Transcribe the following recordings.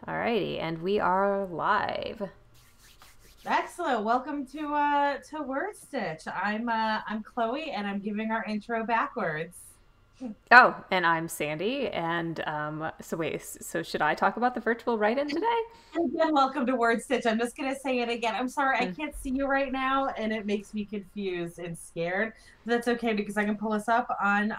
Alrighty, and we are live. Excellent. Welcome to WordStitch. I'm Chloe, and I'm giving our intro backwards. Oh, and I'm Sandy. And so wait, so should I talk about the virtual write-in today? And again, welcome to WordStitch. I'm just gonna say it again. I'm sorry, I Mm. can't see you right now, and it makes me confused and scared. But that's okay because I can pull us up on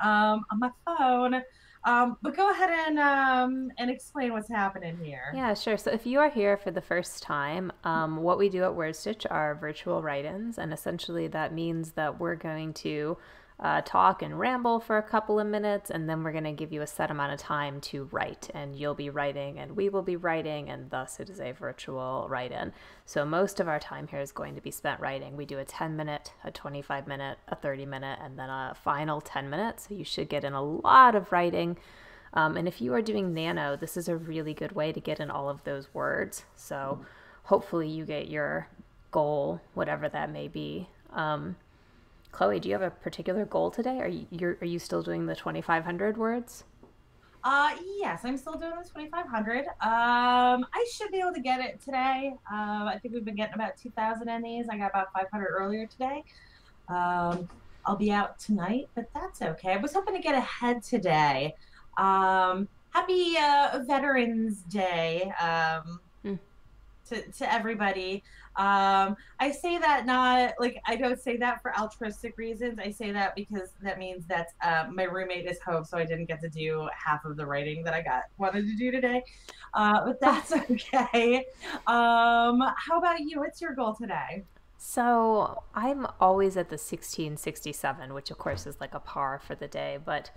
my phone. But go ahead and explain what's happening here. Yeah, sure. So if you are here for the first time, what we do at WordStitch are virtual write-ins, and essentially that means that we're going to talk and ramble for a couple of minutes, and then we're going to give you a set amount of time to write, and you'll be writing, and we will be writing, and thus it is a virtual write-in. So most of our time here is going to be spent writing. We do a 10-minute, a 25-minute, a 30-minute, and then a final 10 minutes. So you should get in a lot of writing. And if you are doing NaNo, this is a really good way to get in all of those words. So hopefully you get your goal, whatever that may be. Chloe, do you have a particular goal today? Are you still doing the 2,500 words? Yes, I'm still doing the 2,500. I should be able to get it today. I think we've been getting about 2,000 in these. I got about 500 earlier today. I'll be out tonight, but that's okay. I was hoping to get ahead today. Happy Veterans Day Mm. to everybody. I say that not like I don't say that for altruistic reasons. I say that because that means that my roommate is home, so I didn't get to do half of the writing that I wanted to do today. But that's okay. How about you? What's your goal today? So I'm always at the 1667, which of course is like a par for the day. But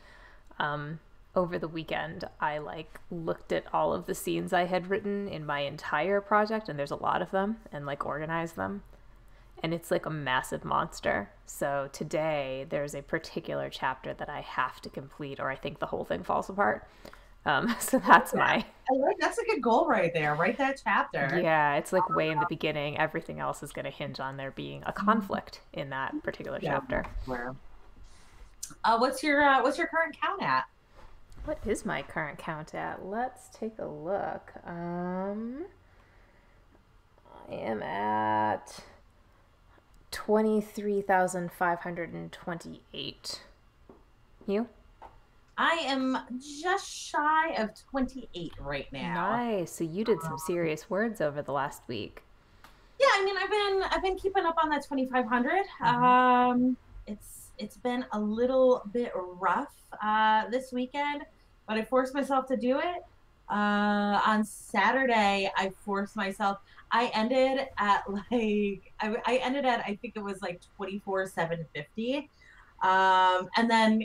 um, over the weekend, I like looked at all of the scenes I had written in my entire project, and there's a lot of them, and like organized them. And it's like a massive monster. So today there's a particular chapter that I have to complete, or I think the whole thing falls apart. So that's Yeah, my I like that's a good goal right there. Write that chapter. yeah. It's like way in the beginning. Everything else is going to hinge on there being a conflict in that particular Yeah. chapter. Where? What's your current count at? What is my current count at? Let's take a look. I am at 23,528. You? I am just shy of 28 right now. Nice. So you did some serious words over the last week. Yeah, I mean, I've been keeping up on that 2,500. Mm-hmm. It's been a little bit rough this weekend, but I forced myself to do it. On Saturday, I forced myself. I ended at I ended at I think it was like 24,750. And then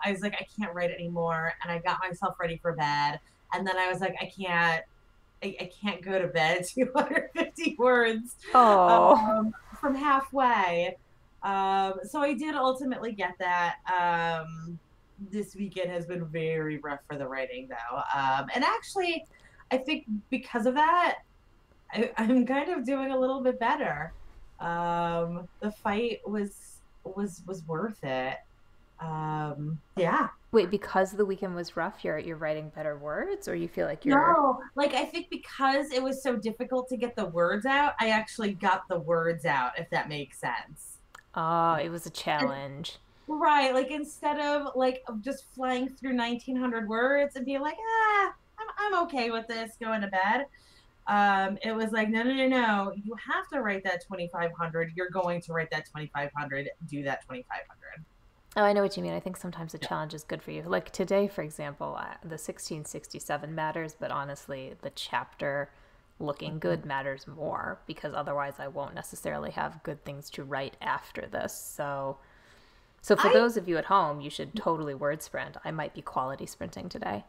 I was like, I can't write anymore, and I got myself ready for bed. And then I was like, I can't go to bed 250 words Oh, from halfway. So I did ultimately get that. This weekend has been very rough for the writing, though. And actually, I think because of that, I'm kind of doing a little bit better. The fight was worth it. Yeah. wait, because the weekend was rough, you're writing better words, or you feel like you're No, like I think because it was so difficult to get the words out, I actually got the words out, if that makes sense. oh, it was a And, challenge. right, like instead of like of just flying through 1,900 words and being like, I'm okay with this, going to bed. It was like, no, no, no, no, you have to write that 2,500. You're going to write that 2,500. Do that 2,500. Oh, I know what you mean. I think sometimes a challenge is good for you. Like today, for example, the 1667 matters, but honestly, the chapter looking good matters more because otherwise I won't necessarily have good things to write after this. So for I those of you at home, you should totally word sprint. I might be quality sprinting today.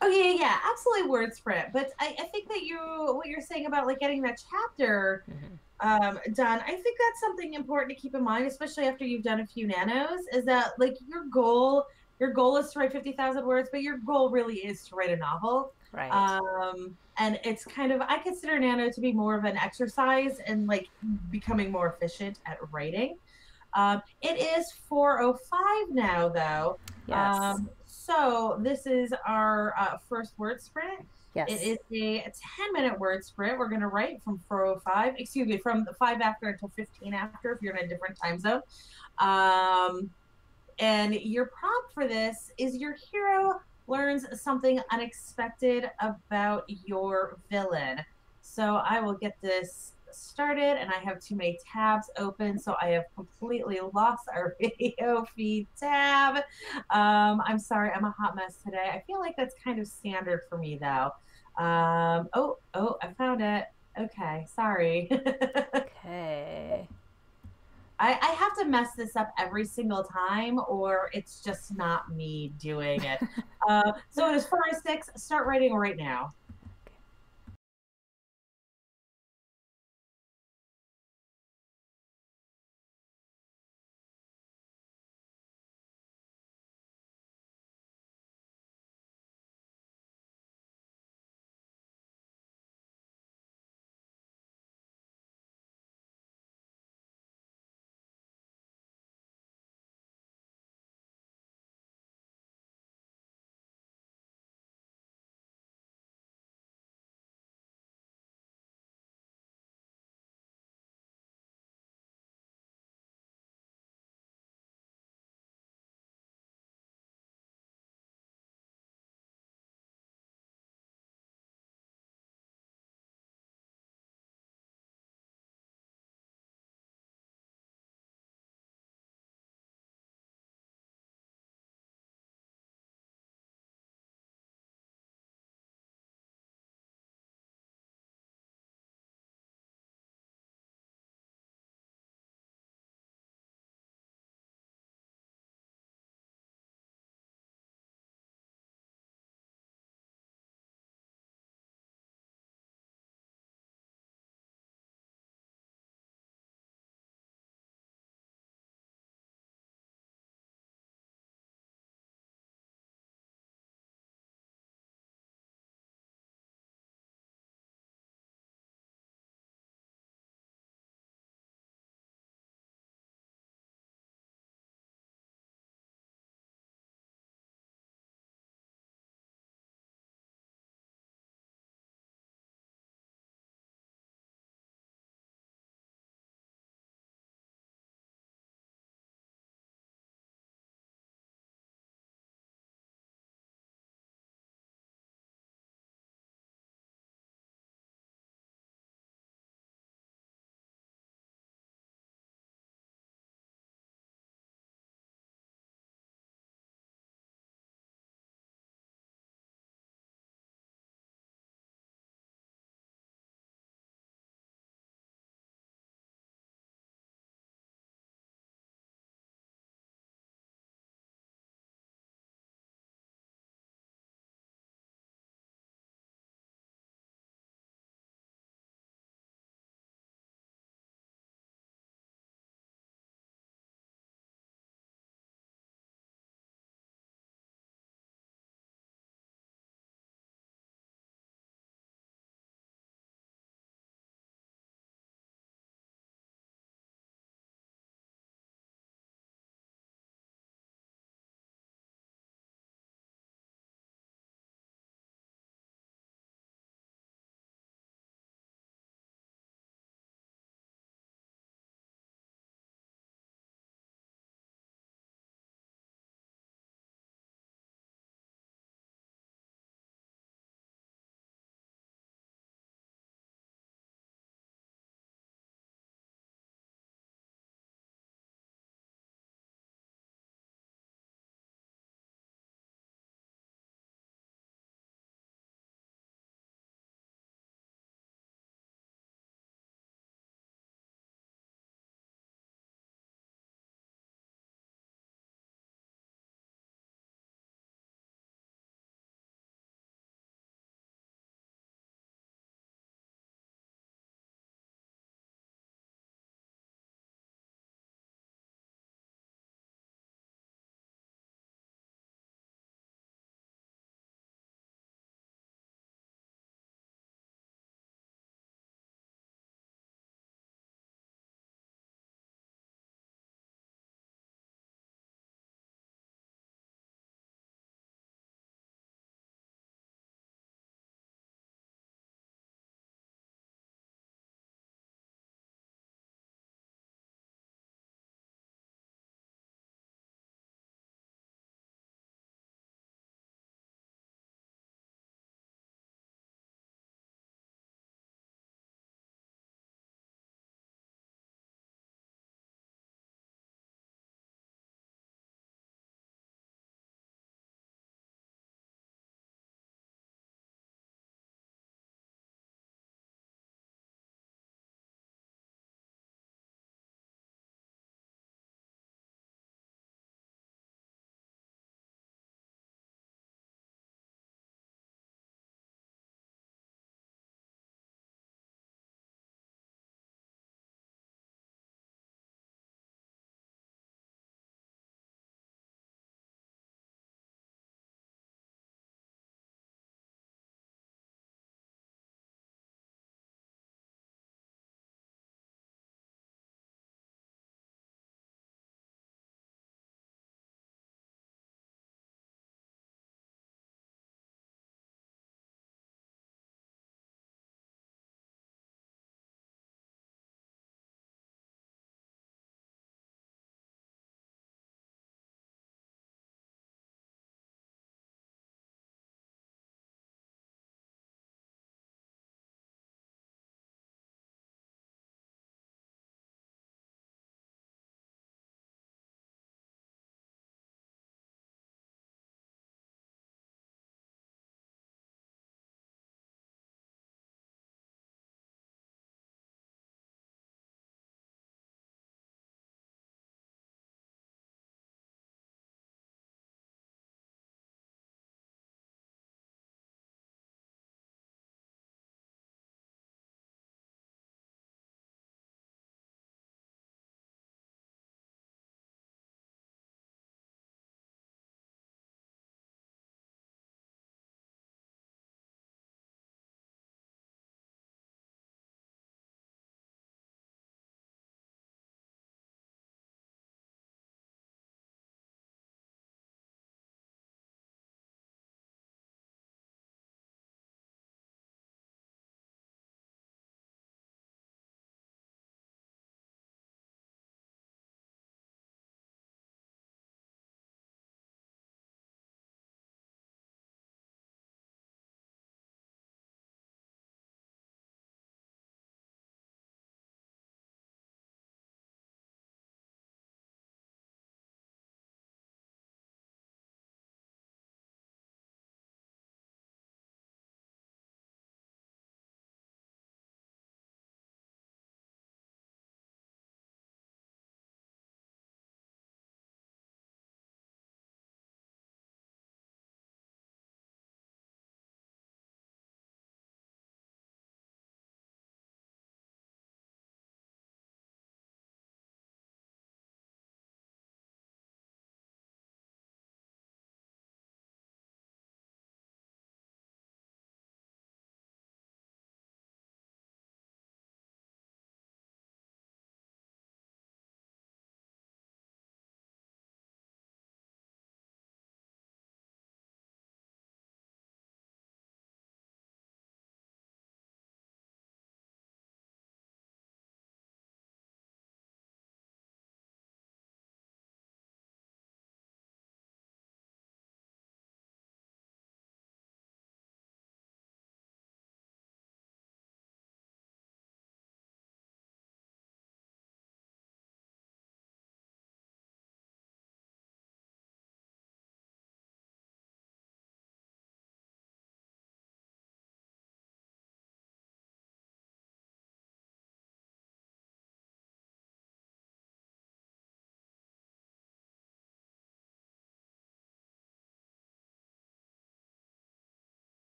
Oh yeah, yeah, yeah, absolutely word sprint. But I think that what you're saying about like getting that chapter Hmm. done, I think that's something important to keep in mind, especially after you've done a few nanos, is that like your goal is to write 50,000 words, but your goal really is to write a novel. Right. And it's kind of I consider nano to be more of an exercise and like becoming more efficient at writing. It is 4:05 now, though. Yes. So this is our first word sprint. It Yes. is a 10-minute word sprint. We're going to write from 4:05, excuse me, from the 5 after until 15 after if you're in a different time zone. Um, and your prompt for this is your hero learns something unexpected about your villain. So I will get this started, and I have too many tabs open, so I have completely lost our video feed tab. I'm sorry, I'm a hot mess today. I feel like that's kind of standard for me though. Oh, I found it. Okay, sorry. Okay. I have to mess this up every single time, or it's just not me doing it. So as far as six, start writing right now.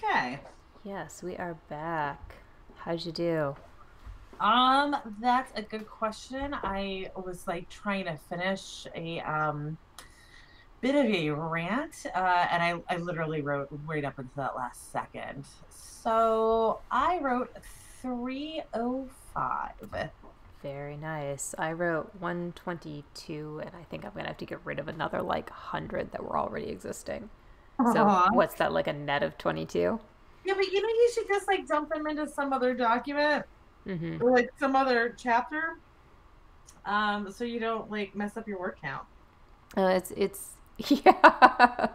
Okay. Yes, we are back. How'd you do? That's a good question. I was like trying to finish a bit of a rant, and I literally wrote right up into that last second. So I wrote 305. Very nice. I wrote 122, and I think I'm gonna have to get rid of another like 100 that were already existing. So Aw. what's that, like a net of 22? Yeah, but you should just like dump them into some other document Mm-hmm. or like some other chapter, so you don't like mess up your word count. It's yeah.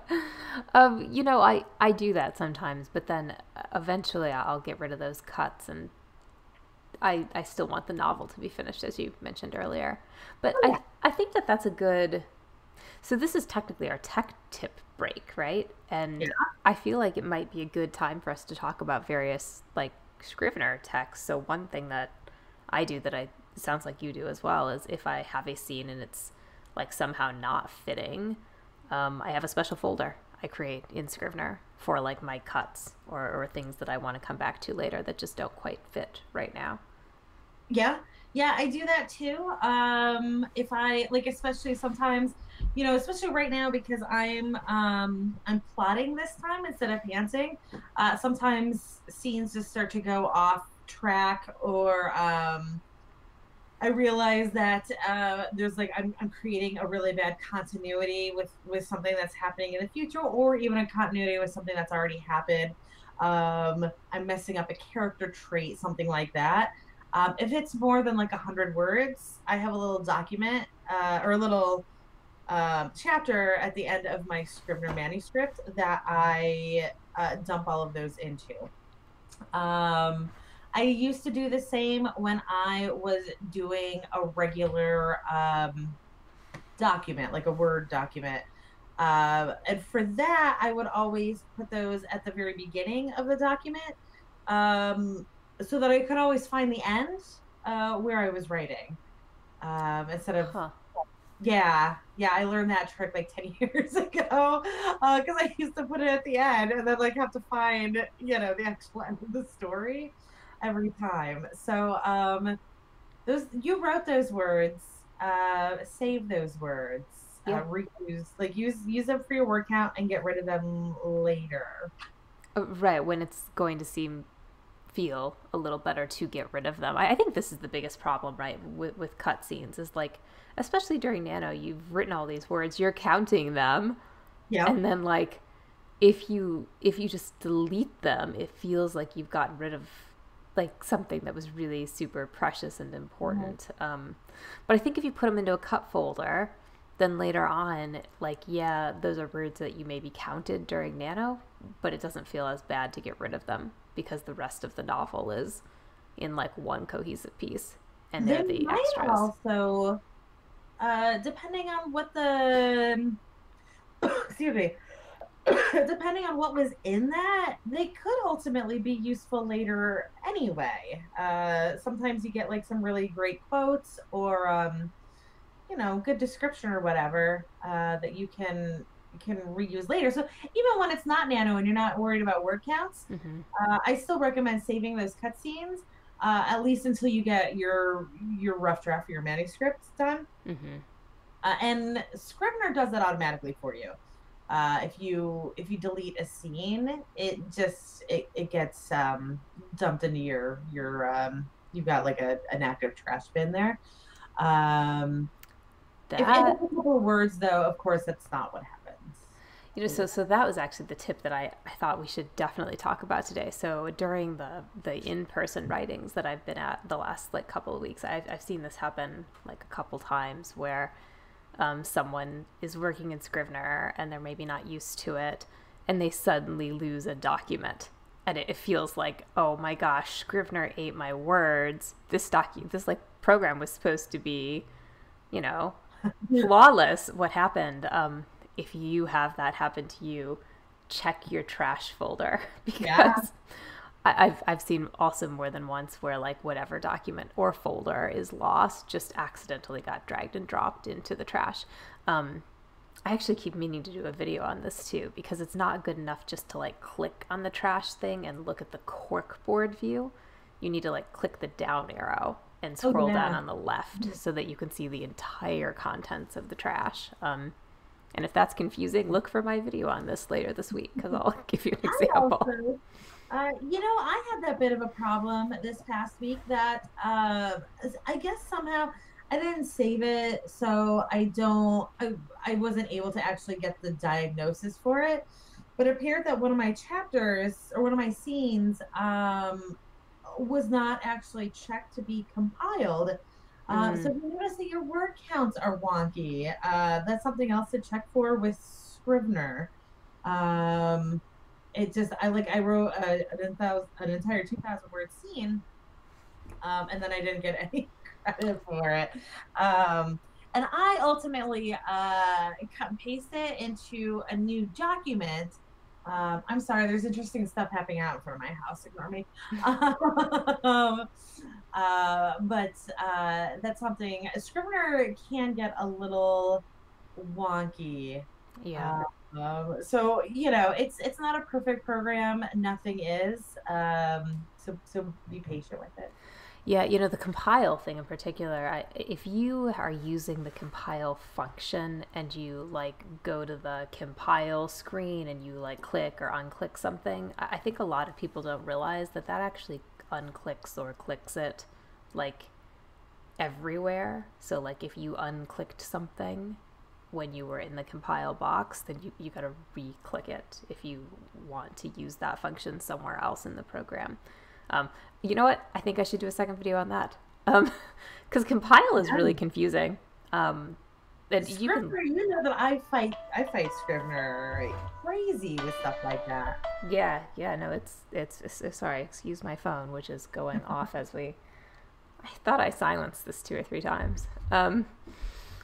I do that sometimes, but then eventually I'll get rid of those cuts, and I still want the novel to be finished, as you mentioned earlier. But Oh, yeah. I think that that's a good. So this is technically our tech tip break, right? Yeah. And I feel like it might be a good time for us to talk about various like Scrivener texts. So one thing that I do that I sounds like you do as well is if I have a scene and it's like somehow not fitting, I have a special folder I create in Scrivener for like my cuts or things that I want to come back to later that just don't quite fit right now. Yeah. Yeah, I do that too. If I like, especially sometimes, especially right now because I'm plotting this time instead of pantsing. Sometimes scenes just start to go off track, or I realize that there's like I'm creating a really bad continuity with something that's happening in the future, or even a continuity with something that's already happened. I'm messing up a character trait, something like that. If it's more than like 100 words, I have a little document, or a little chapter at the end of my Scrivener manuscript that I dump all of those into. I used to do the same when I was doing a regular document, like a Word document. And for that, I would always put those at the very beginning of the document, so that I could always find the end where I was writing, instead of. Huh. Yeah, yeah, I learned that trick like 10 years ago, because I used to put it at the end and then like have to find, the actual end of the story every time. So, those you wrote those words, save those words, Yeah. reuse, like use them for your word count and get rid of them later. Right, when it's going to feel a little better to get rid of them. I think this is the biggest problem, right, with cutscenes is like, especially during NaNo, you've written all these words, you're counting them, Yep. and then like if you just delete them, it feels like you've gotten rid of like something that was really super precious and Mhm. important. But I think if you put them into a cut folder, then later on, like, yeah, those are words that you maybe counted during NaNo, but it doesn't feel as bad to get rid of them because the rest of the novel is in like one cohesive piece and They they're the might extras. also, depending on what the excuse me, depending on what was in that, they could ultimately be useful later anyway. Sometimes you get like some really great quotes, or good description or whatever, that you can reuse later. So even when it's not NaNo and you're not worried about word counts, Mm-hmm. I still recommend saving those cutscenes, at least until you get your rough draft for your manuscript done. Mm-hmm. And Scrivener does that automatically for you. If you delete a scene, it gets dumped into your you've got like an active trash bin there. Um, if it's That a couple of words, though, of course, that's not what happens. so that was actually the tip that I thought we should definitely talk about today. So during the in-person writings that I've been at the last like couple of weeks, I've seen this happen like a couple times where someone is working in Scrivener and they're maybe not used to it, and they suddenly lose a document. And it feels like, oh my gosh, Scrivener ate my words. This like program was supposed to be, you know, flawless. What happened? If you have that happen to you, check your trash folder Yeah. because I've seen also more than once where like whatever document or folder is lost just accidentally got dragged and dropped into the trash. Um, I actually keep meaning to do a video on this too, because it's not good enough just to like click on the trash thing and look at the corkboard view. You need to like click the down arrow and Oh scroll down yeah. on the left so that you can see the entire contents of the trash. And if that's confusing, look for my video on this later this week because I'll give you an I example. also, I had that bit of a problem this past week that I guess somehow I didn't save it, so I wasn't able to actually get the diagnosis for it. But it appeared that one of my chapters or one of my scenes was not actually checked to be compiled. So Mm, if you notice that your word counts are wonky, that's something else to check for with Scrivener. Um, I wrote an entire 2,000 word scene, and then I didn't get any credit for it. And I ultimately cut and paste it into a new document. I'm sorry, there's interesting stuff happening out in front of my house. Ignore me. um, but that's something. Scrivener can get a little wonky. yeah. So it's not a perfect program. Nothing is. So be patient with it. Yeah, the compile thing in particular, if you are using the compile function and you like go to the compile screen and you like click or unclick something, I think a lot of people don't realize that that actually unclicks or clicks it like everywhere. So, like, if you unclicked something when you were in the compile box, then you gotta re click it if you want to use that function somewhere else in the program. Um, you know what? I think I should do a second video on that. Because compile is really Yeah. confusing. And you can, Scrivener, that I fight Scrivener like crazy with stuff like that. yeah, no, it's sorry, excuse my phone, which is going off as I thought I silenced this 2 or 3 times.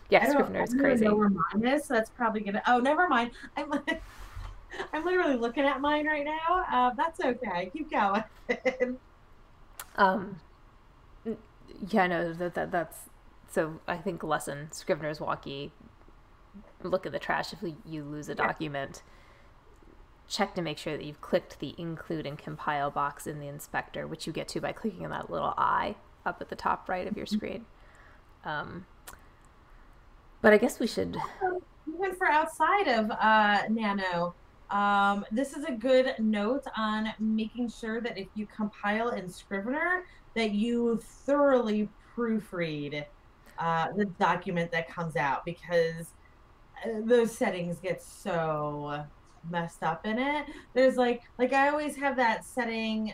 Yeah, Scrivener I is don't really know crazy. where mine is, so that's probably gonna. Oh, never mind. I'm literally looking at mine right now. That's okay. Keep going. Um, yeah, no, that's so. I think lesson Scrivener's wonky. Look at the trash if you lose a Yeah. document. Check to make sure that you've clicked the include and compile box in the inspector, which you get to by clicking on that little eye up at the top right of your screen. Um, but I guess we should. Even for outside of NaNo, this is a good note on making sure that if you compile in Scrivener, that you thoroughly proofread the document that comes out because those settings get so messed up in it. There's like I always have that setting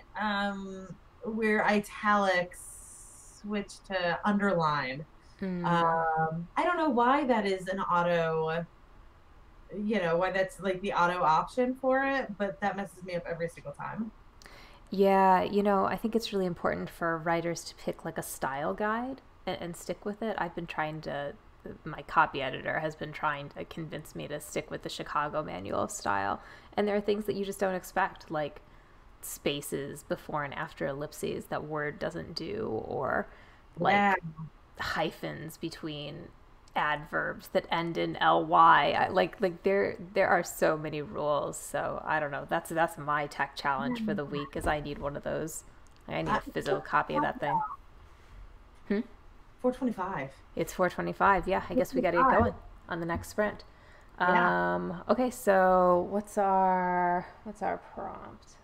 where italics switch to underline. Mm, I don't know why that is an auto, why that's like the auto option for it, but that messes me up every single time. yeah, I think it's really important for writers to pick like a style guide and stick with it. I've been trying to. My copy editor has been trying to convince me to stick with the Chicago Manual of Style. And there are things that you just don't expect, like spaces before and after ellipses that Word doesn't do, or Yeah. like hyphens between adverbs that end in ly. Like there are so many rules. So I don't know. That's my tech challenge for the week. Is I need one of those. I need a physical copy of that thing. Hmm? 425. It's 4:25. Yeah, I guess we got to get 425. going on the next sprint. Yeah. Okay, so what's our prompt?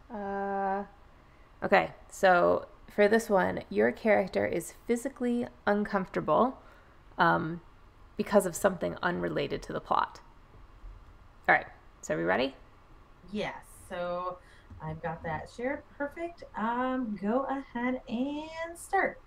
Okay, so for this one, your character is physically uncomfortable um, because of something unrelated to the plot. All right, so are we ready? Yes. So I've got that shared. Perfect. Go ahead and start.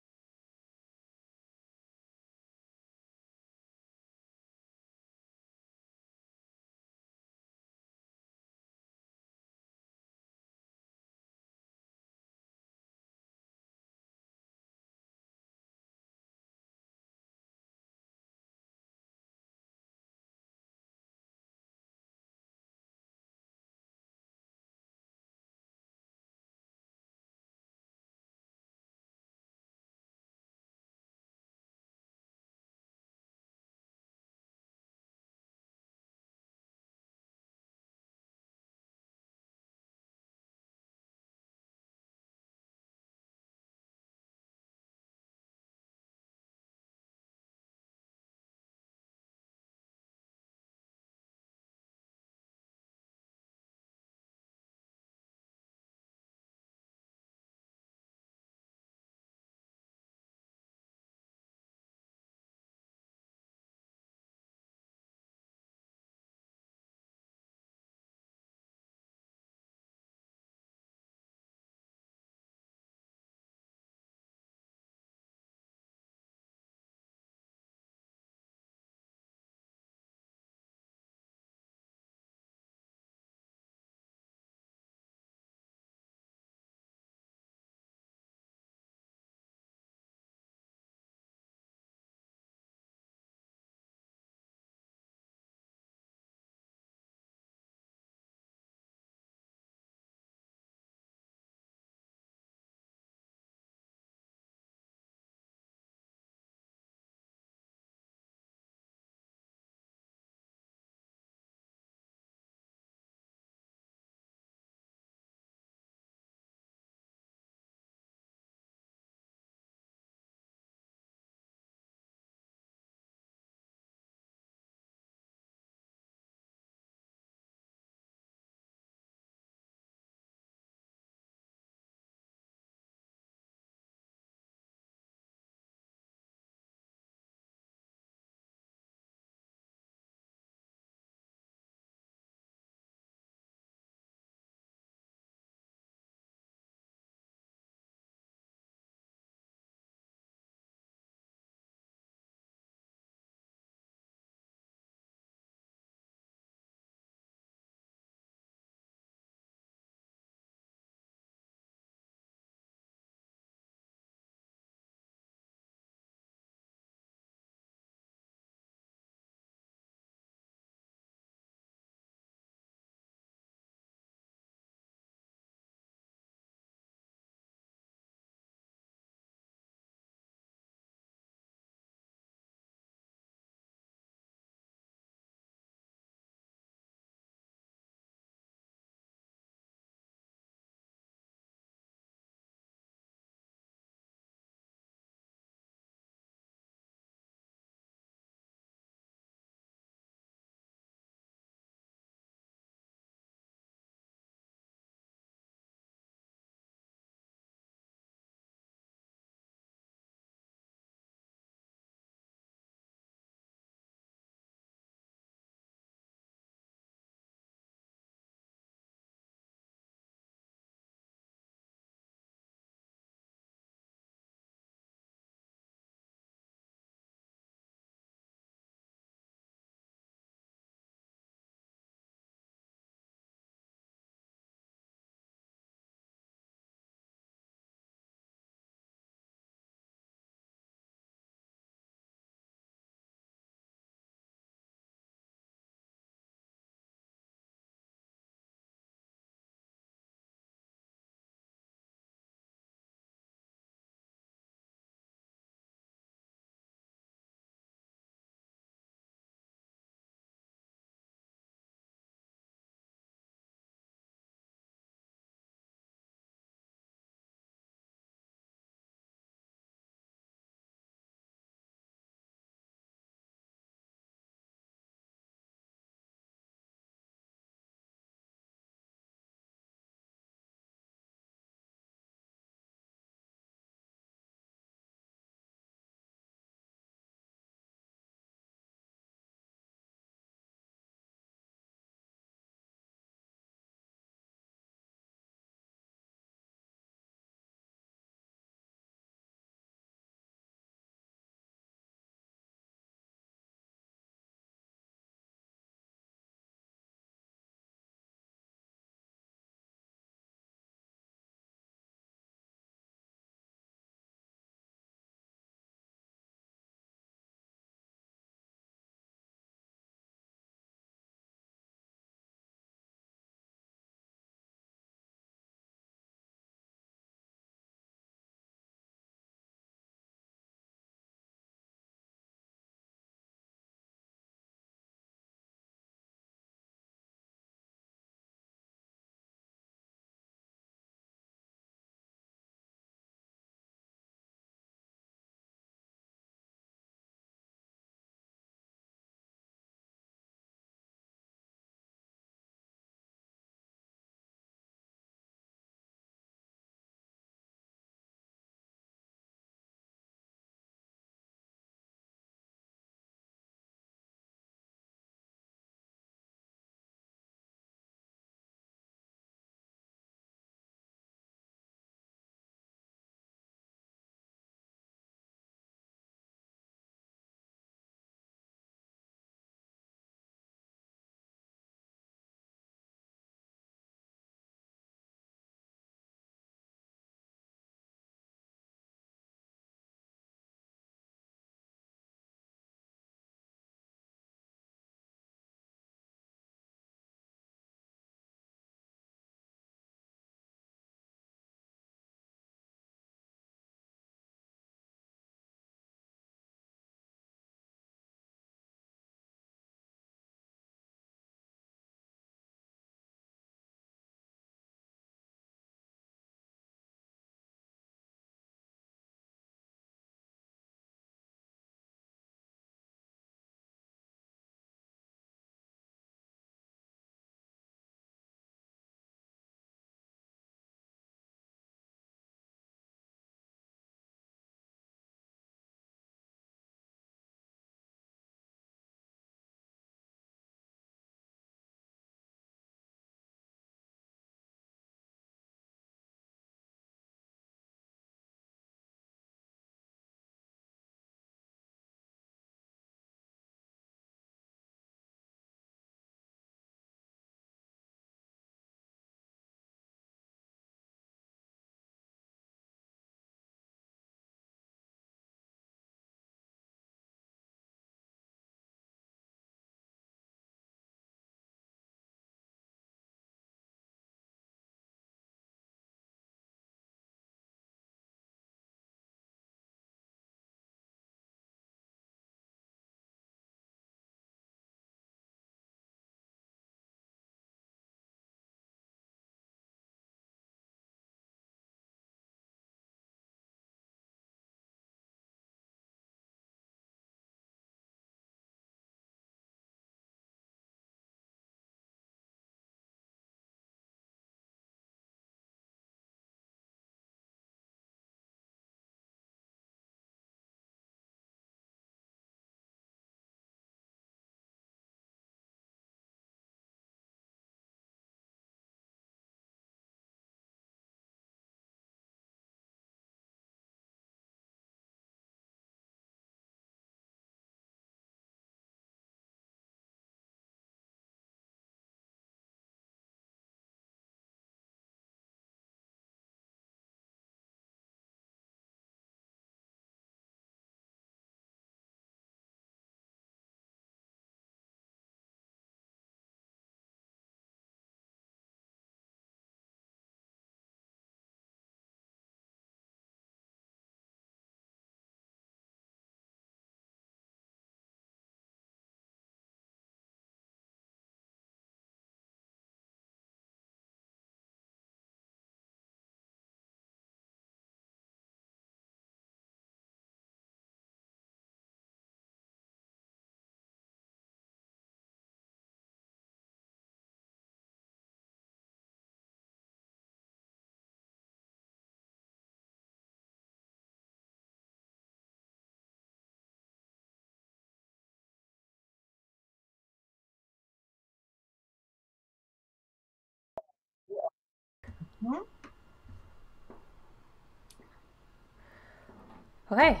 Okay.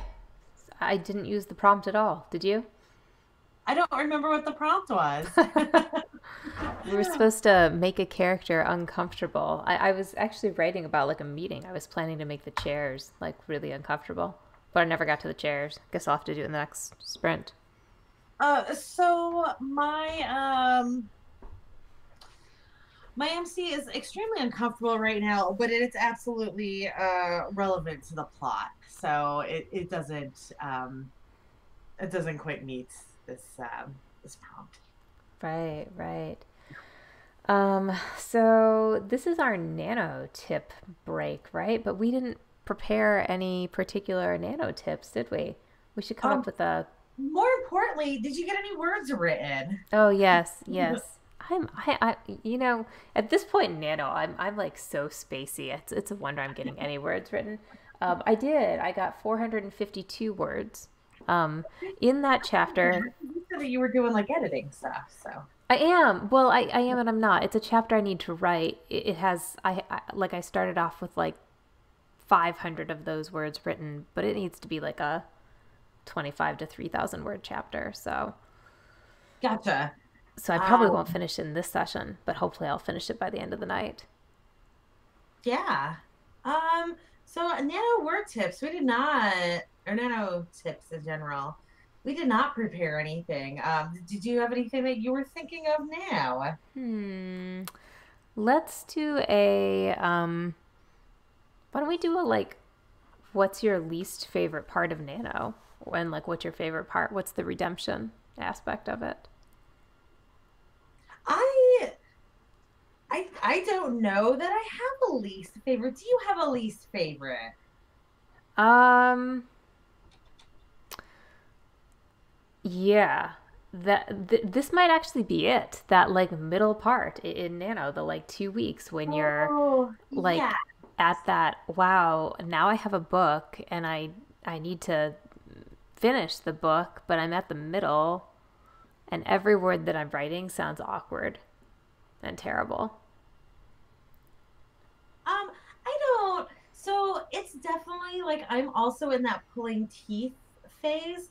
I didn't use the prompt at all. Did you? I don't remember what the prompt was. We were supposed to make a character uncomfortable. I was actually writing about like a meeting. I was planning to make the chairs like really uncomfortable, but I never got to the chairs. Guess I'll have to do it in the next sprint. So my MC is extremely uncomfortable right now, but it's absolutely relevant to the plot. So it doesn't quite meet this prompt. Right, right. So this is our nano tip break, right? But we didn't prepare any particular nano tips, did we? We should come up Um, with a. More importantly, did you get any words written? Oh yes, yes. At this point in nano, I'm like so spacey. It's a wonder I'm getting any words written. I did. I got 452 words. In that chapter, You said that you were doing like editing stuff, so. I am. Well, I am and I'm not. It's a chapter I need to write. It has I started off with like 500 of those words written, but it needs to be like a 25 to 3,000 word chapter. Gotcha. So I probably won't finish in this session, but hopefully I'll finish it by the end of the night. Yeah. Um, so nano word tips, we did not, or nano tips in general, we did not prepare anything. Did you have anything that you were thinking of now? Let's do a why don't we do a like what's your least favorite part of nano? And like what's your favorite part? What's the redemption aspect of it? I I don't know that I have a least favorite. Do you have a least favorite? Um Yeah, this might actually be it. That like middle part in Nano, the like 2 weeks when you're Oh, yeah. like at that, wow, now I have a book and I need to finish the book, but I'm at the middle and every word that I'm writing sounds awkward and terrible. I don't. So it's definitely like I'm also in that pulling teeth phase.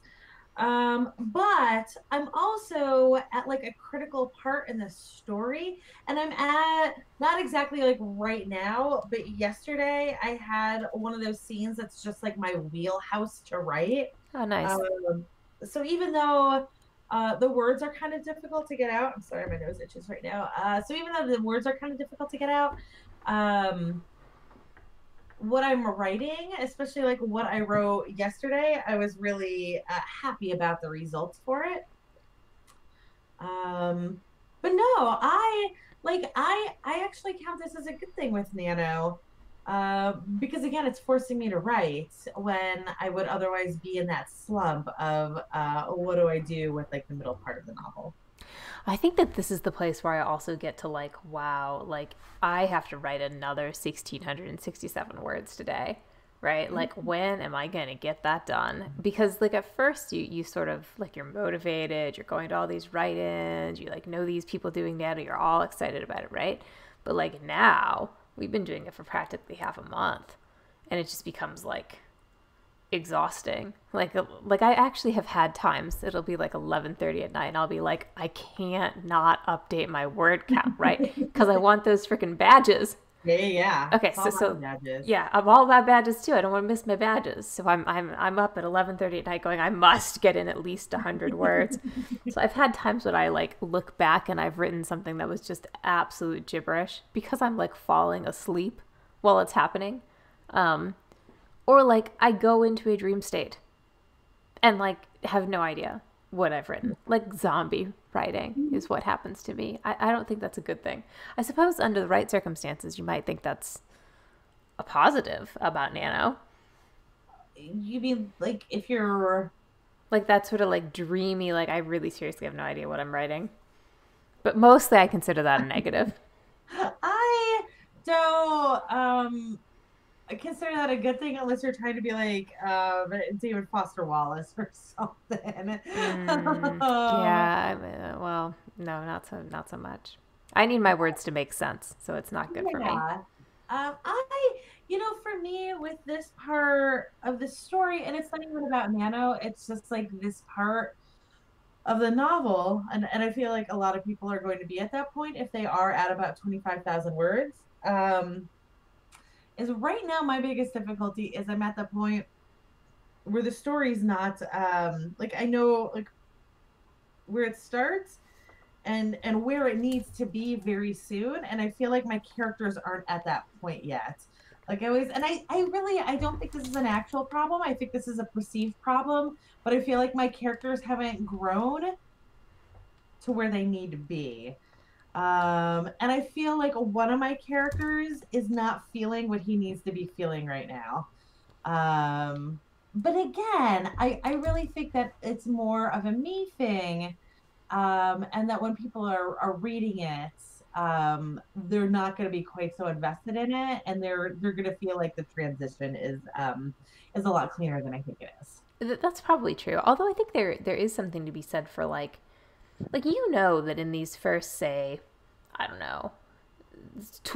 But I'm also at like a critical part in the story, and I'm at not exactly like right now, but yesterday I had one of those scenes that's just like my wheelhouse to write. Oh, nice. Um, so even though the words are kind of difficult to get out, I'm sorry, my nose itches right now. So even though the words are kind of difficult to get out, um, what I'm writing, especially like what I wrote yesterday, I was really happy about the results for it. But no, I actually count this as a good thing with Nano, because again, it's forcing me to write when I would otherwise be in that slump of what do I do with like the middle part of the novel. I think that this is the place where I also get to like, wow, like I have to write another 1,667 words today, right? Like, when am I going to get that done? Because like at first you sort of like you're motivated, you're going to all these write-ins, you like know these people doing that, you're all excited about it, right? But like now we've been doing it for practically half a month and it just becomes like exhausting. Like I actually have had times it'll be like 11:30 at night and I'll be like I can't not update my word count, right? Cuz I want those freaking badges. Yeah. Okay, It's all so about badges. yeah, I'm all about badges too. I don't want to miss my badges. So I'm up at 11:30 at night going I must get in at least 100 words. So I've had times when I like look back and I've written something that was just absolute gibberish because I'm like falling asleep while it's happening. Um or like I go into a dream state and like have no idea what I've written. Like zombie writing is what happens to me. I don't think that's a good thing. I suppose under the right circumstances, you might think that's a positive about Nano. You mean like if you're Like that sort of like dreamy, like I really seriously have no idea what I'm writing. But mostly I consider that a negative. I don't I consider that a good thing unless you're trying to be like David Foster Wallace or something. Yeah, well, no, not so much. I need my words to make sense, so it's not good for me. Yeah. I For me, with this part of the story, and it's not even about NaNo, it's just like this part of the novel, and I feel like a lot of people are going to be at that point if they are at about 25,000 words. Is right now my biggest difficulty is I'm at the point where the story's not like I know like where it starts and where it needs to be very soon, and I feel like my characters aren't at that point yet. Like I always, and I don't think this is an actual problem. I think this is a perceived problem, but I feel like my characters haven't grown to where they need to be. And I feel like one of my characters is not feeling what he needs to be feeling right now. But again, I really think that it's more of a me thing, and that when people are reading it, they're not going to be quite so invested in it, and they're going to feel like the transition is a lot clearer than I think it is. That's probably true. Although I think there is something to be said for like that in these first, say, I don't know,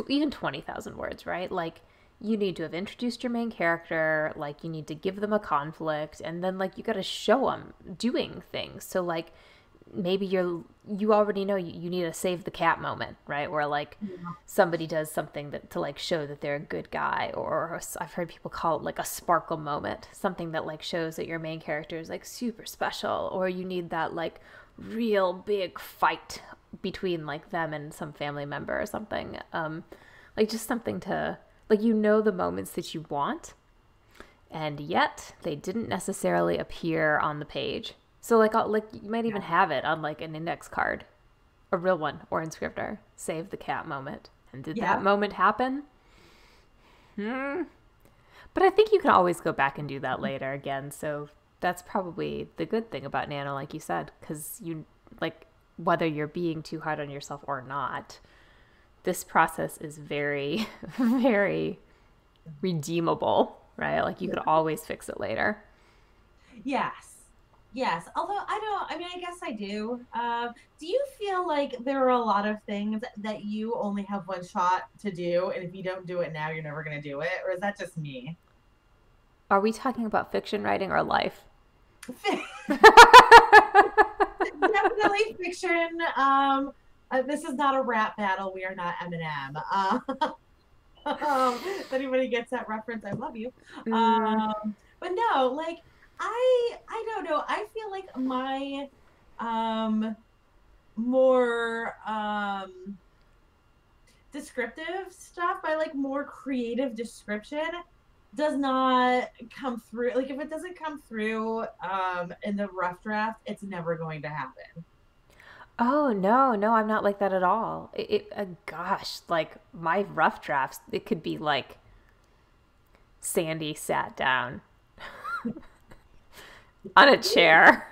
even 20,000 words, right? Like you need to have introduced your main character, like you need to give them a conflict, and then like you got to show them doing things. So like maybe you already know you need a save the cat moment, right? Where like Yeah. somebody does something that to like show that they're a good guy, or I've heard people call it like a sparkle moment, something that like shows that your main character is like super special, or you need that like real big fight between like them and some family member or something. Like just something to like the moments that you want, and yet they didn't necessarily appear on the page. So like you might even Yeah. have it on like an index card, a real one, or in Scrivener. Save the cat moment. And did that Yeah. moment happen? Hmm. But I think you can always go back and do that later again. So that's probably the good thing about NaNo, like you said, because like whether you're being too hard on yourself or not, this process is very, very redeemable, right? Like you could always fix it later. Yes. Yes. Although I mean, I guess I do. Do you feel like there are a lot of things that you only have one shot to do, and if you don't do it now, you're never going to do it? Or is that just me? Are we talking about fiction writing or life? Definitely fiction. This is not a rap battle. We are not Eminem. If anybody gets that reference, I love you. Mm, But no, like I don't know. I feel like my um more descriptive stuff, my like more creative description does not come through. Like if it doesn't come through in the rough draft, it's never going to happen. oh no, no, I'm not like that at all. Gosh, like my rough drafts, it could be like Sandy sat down on a chair.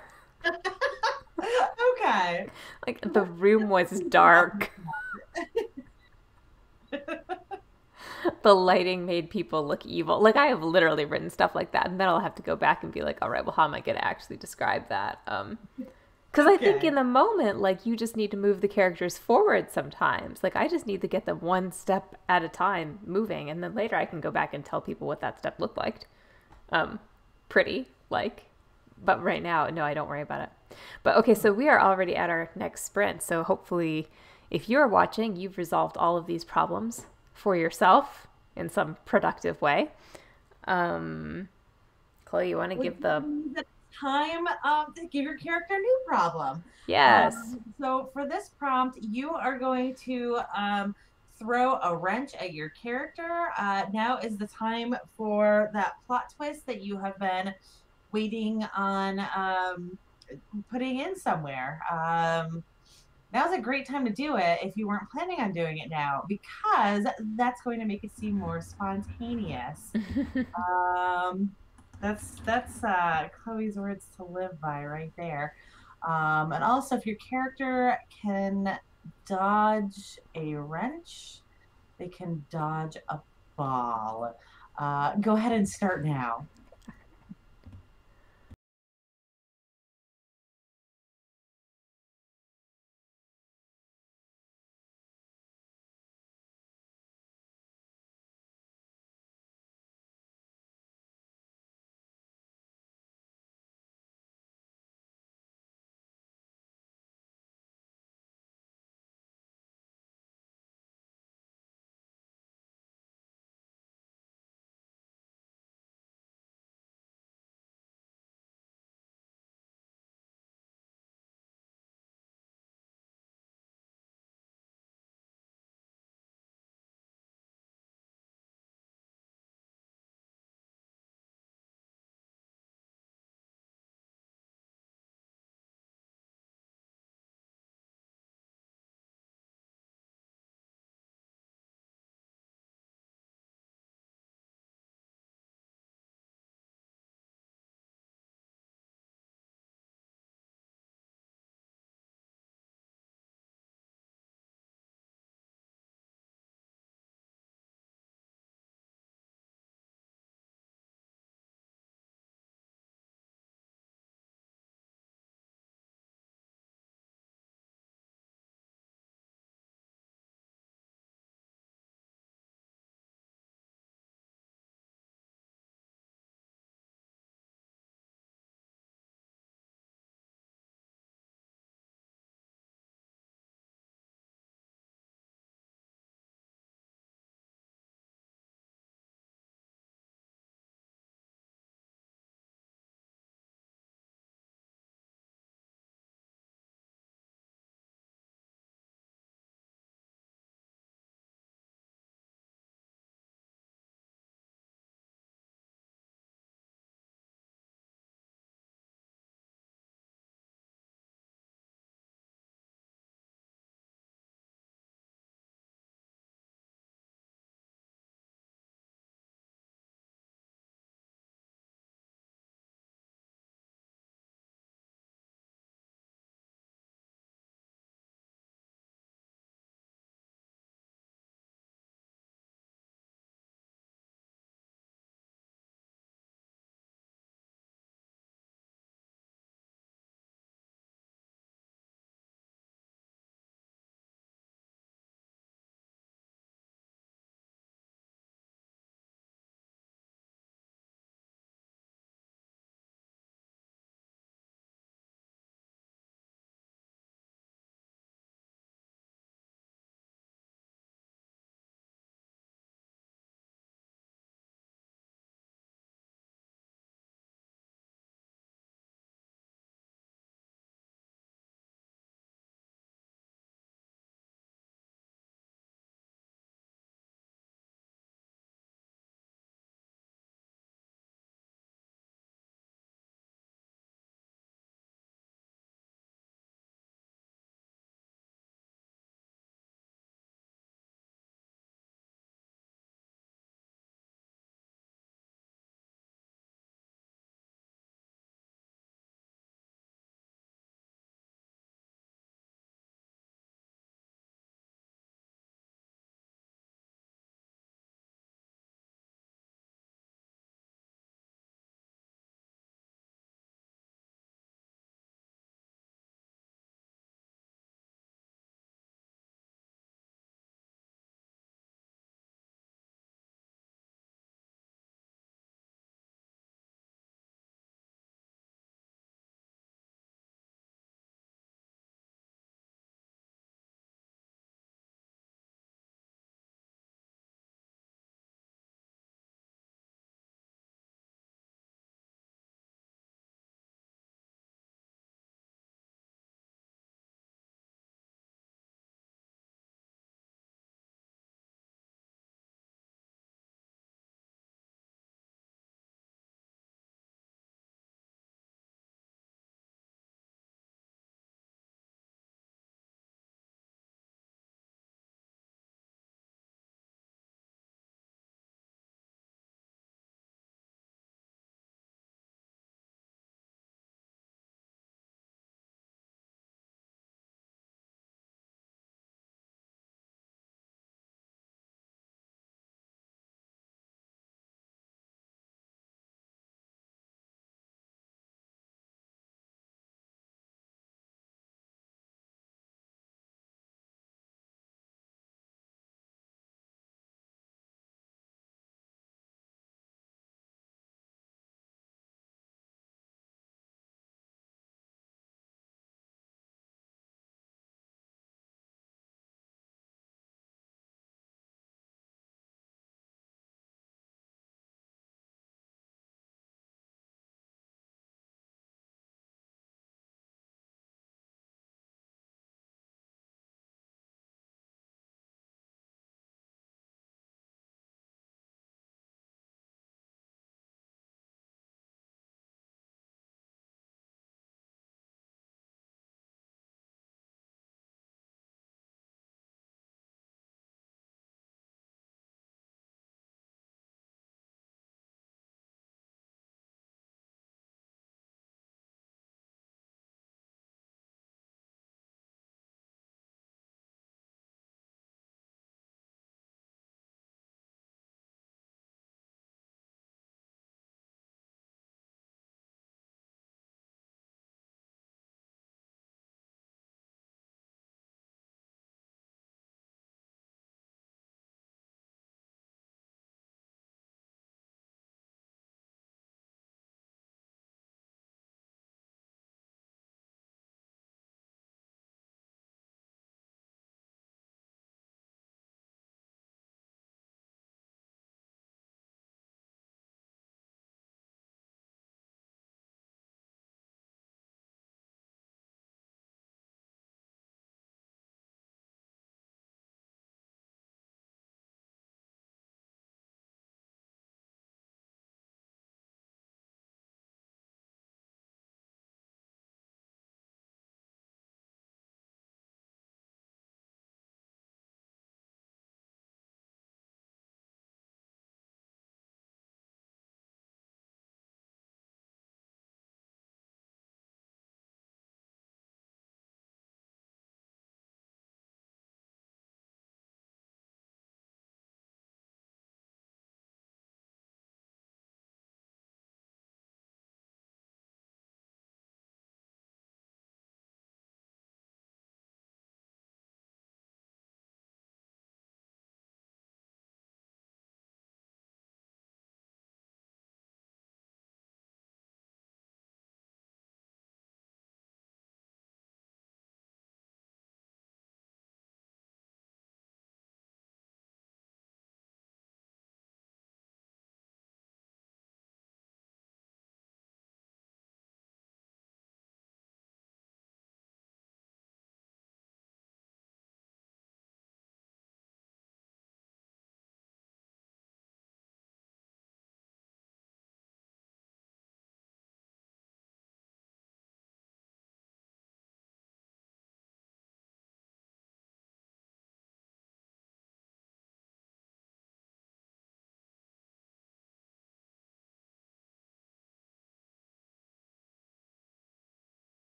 Okay. Like the room was dark. The lighting made people look evil. Like I have literally written stuff like that, and then I'll have to go back and be like, all right, well, how am I going to actually describe that? Because I think in Okay. the moment, like you just need to move the characters forward sometimes. Like I just need to get them one step at a time moving, and then later I can go back and tell people what that step looked like. Um, Pretty like, but right now, no, I don't worry about it. But okay, so we are already at our next sprint. So hopefully, if you're watching, you've resolved all of these problems for yourself in some productive way. Um, Chloe, you want to Which give the means that it's time to give your character a new problem. yes? So for this prompt, you are going to throw a wrench at your character. Now is the time for that plot twist that you have been waiting on putting in somewhere. Now's a great time to do it if you weren't planning on doing it now, because that's going to make it seem more spontaneous. Um, that's Chloe's words to live by right there. And also, if your character can dodge a wrench, they can dodge a ball. Go ahead and start now.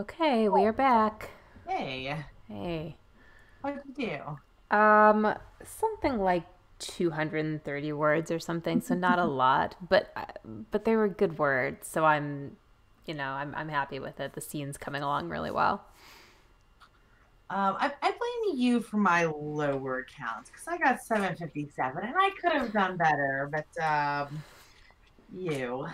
Okay, we are back. Hey, Hey. what'd you do? Something like 230 words or something, so not a lot, but they were good words, so I'm happy with it. The scene's coming along really well. I blame you for my low word counts because I got 757 and I could have done better, but you.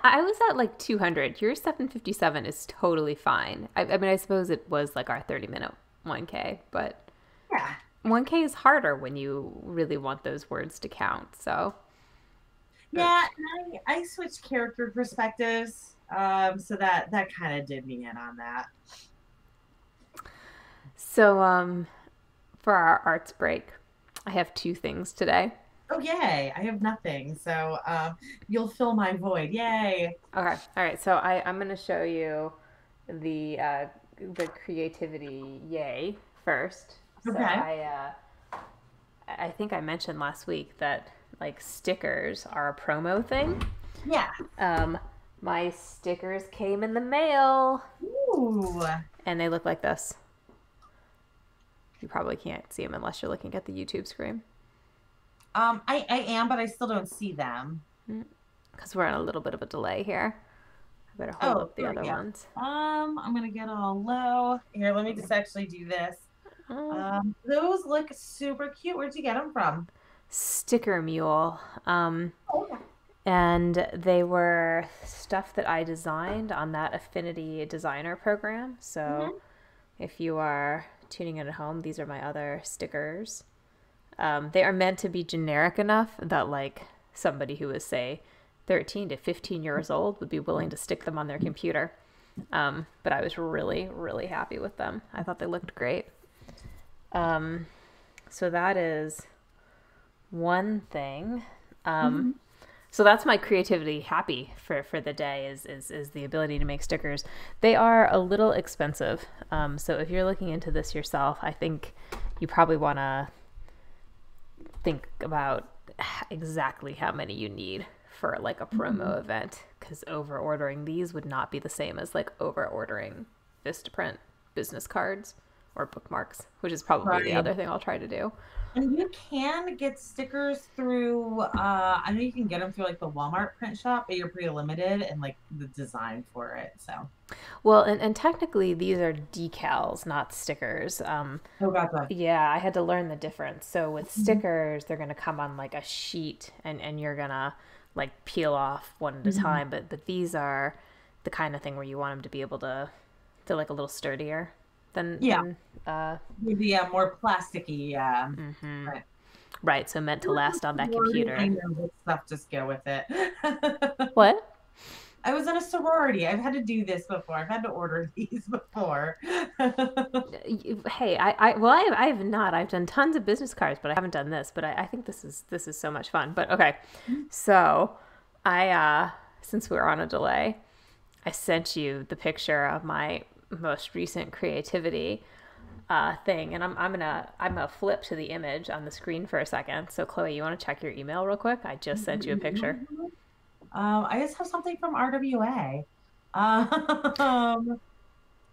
I was at like 200. Your 757 is totally fine. I mean, I suppose it was like our 30-minute 1K, but Yeah. 1K is harder when you really want those words to count. So, Yeah, and I switched character perspectives. So that kind of did me in on that. so for our arts break, I have two things today. Oh yay, I have nothing. So you'll fill my void. Yay. Okay. All right. So I'm going to show you the creativity yay first. So Okay. I think I mentioned last week that like stickers are a promo thing. Yeah. Um, my stickers came in the mail Ooh. and they look like this. You probably can't see them unless you're looking at the YouTube screen. I am, but I still don't see them. Because we're on a little bit of a delay here. I better hold Oh, up the there other we go. ones. I'm gonna get all low. Here, let me just actually do this. Those look super cute. Where'd you get them from? Sticker Mule. Oh, okay. And they were stuff that I designed on that Affinity Designer program. So Mhm. if you are tuning in at home, these are my other stickers. They are meant to be generic enough that like somebody who is say 13 to 15 years old would be willing to stick them on their computer. But I was really, really happy with them. I thought they looked great. So that is one thing. Mhm. So that's my creativity happy for the day is the ability to make stickers. They are a little expensive. So if you're looking into this yourself, I think you probably want to think about exactly how many you need for like a promo event, because over ordering these would not be the same as like over ordering Vistaprint business cards or bookmarks, which is probably the Right. other thing I'll try to do. And you can get stickers through, I know you can get them through like the Walmart print shop, but you're pretty limited in like the design for it. So, Well, and technically these are decals, not stickers. oh, gotcha. Yeah, I had to learn the difference. So with Mhm. stickers, they're gonna come on like a sheet, and you're gonna like peel off one at a Mhm. time. But these are the kind of thing where you want them to be able to they're like a little sturdier than Yeah, uh maybe more plasticky. Right. right. So meant to last on that I computer. know this stuff, just go with it. What? I was in a sorority. I've had to do this before. I've had to order these before. Hey, I have not. I've done tons of business cards, but I haven't done this. But I think this is so much fun. But okay, so since we were on a delay, I sent you the picture of my most recent creativity thing, and I'm gonna flip to the image on the screen for a second. So Chloe, you want to check your email real quick? I just sent you a picture. I just have something from RWA. Um,